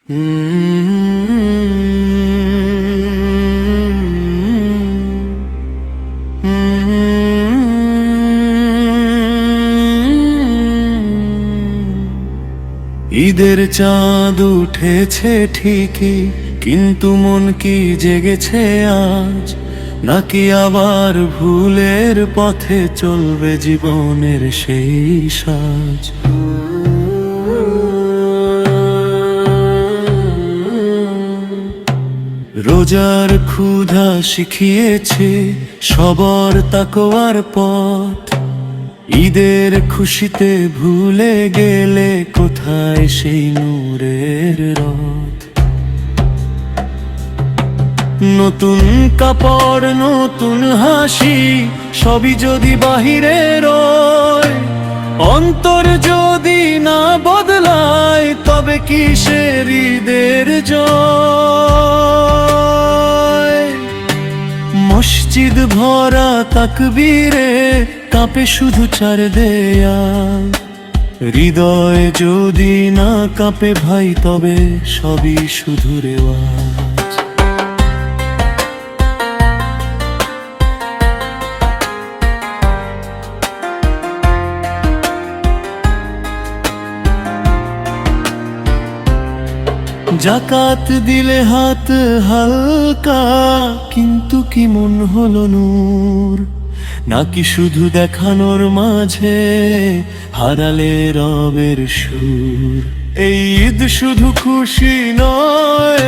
ঈদের চাঁদ উঠেছে ঠিকই, কিন্তু মন কি জেগেছে আজ? নাকি আবার ভুলের পথে চলবে জীবনের সেই সাজ? রোজার ক্ষুধা শিখিয়েছে সবার তাকওয়ার পথ। ঈদের খুশিতে ভুলে গেলে কোথায় সেই নূরের রথ? নতুন কাপড়, নতুন হাসি, সবই যদি বাহিরে রয়, অন্তর যদি না বদলায়, তবে কিসের ঈদের জয়? মসজিদ ভরা তাকবীরে কাঁপে শুধু চার দেয়াল, হৃদয় যদি না কাঁপে ভাই, তবে সবই শুধু রেওয়াজ। জাকাত দিলে হাত হালকা, কিন্তু কি মন হলো নূর? নাকি শুধু দেখানোর মাঝে হারালে রবের সুর? এই ঈদ শুধু খুশি নয়,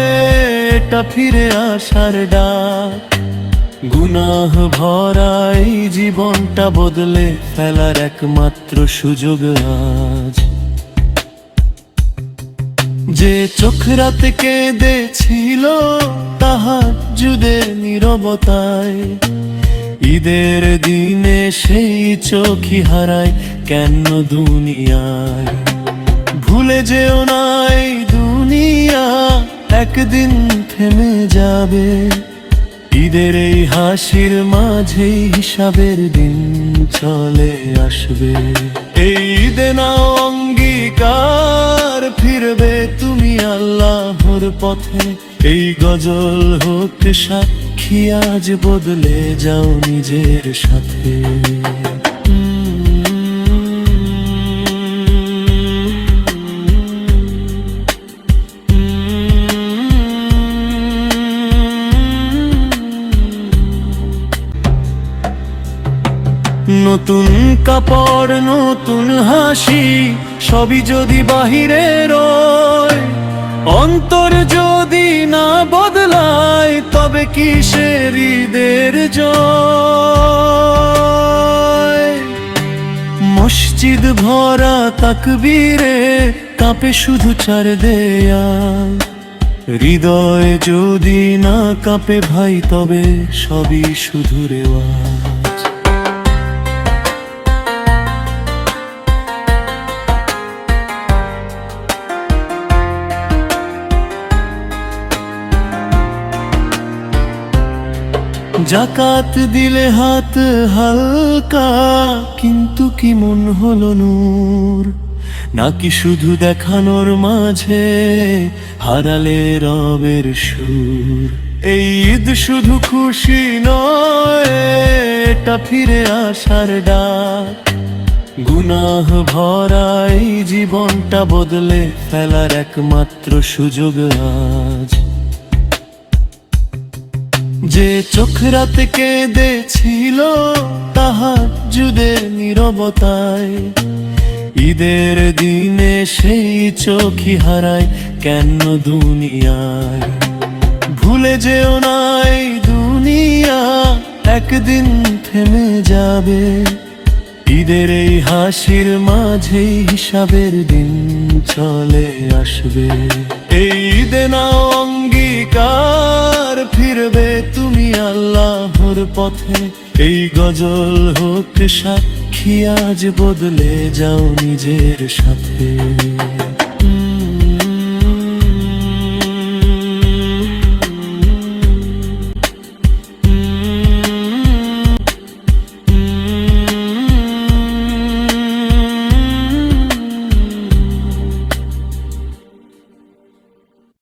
এটা ফিরে আসার ডাক। গুনাহ ভরা এই জীবনটা বদলে ফেলার একমাত্র সুযোগ আজ। যে চোখ রাতে কেঁদেছিল তাহাজ্জুদের নীরবতায়, ঈদের দিনে সেই চোখই হারায় কেন দুনিয়ায়? ভুলে যেও না এই দুনিয়া একদিন থেমে যাবে, ঈদের এই হাসির মাঝেই হিসাবের দিন চলে আসবে। এই ঈদে নাও অঙ্গীকার, ফিরবে তুমি আল্লাহর পথে। এই গজল হোক সাক্ষী, আজ বদলে যাও নিজের সাথে। নতুন কাপড়, নতুন হাসি, সবই যদি বাহিরে রয়, অন্তর যদি না বদলায়, তবে কিসের ঈদের জয়? মসজিদ ভরা তাকবীরে কাঁপে শুধু চার দেয়াল, হৃদয় যদি না কাঁপে ভাই, তবে সবই শুধু রেওয়াজ। জাকাত দিলে হাত হালকা, কিন্তু কি মন হলো নূর? নাকি শুধু দেখানোর মাঝে হারালে রবের সুর? এই ঈদ শুধু খুশি নয়, এটা ফিরে আসার ডাক। গুনাহ ভরা এই জীবনটা বদলে ফেলার একমাত্র সুযোগ আজ। যে চোখ রাতে কেঁদেছিল তাহাজ্জুদের নীরবতায়, ঈদের দিনে সেই চোখই হারায় কেন দুনিয়ায়? ভুলে যেও না এই দুনিয়া একদিন থেমে যাবে, ঈদের এই হাসির মাঝেই হিসাবের দিন চলে আসবে। এই ঈদে নাও অঙ্গীকার, ফিরবে তুমি আল্লাহর পথে। এই গজল হোক সাক্ষী, আজ বদলে যাও নিজের সাথে।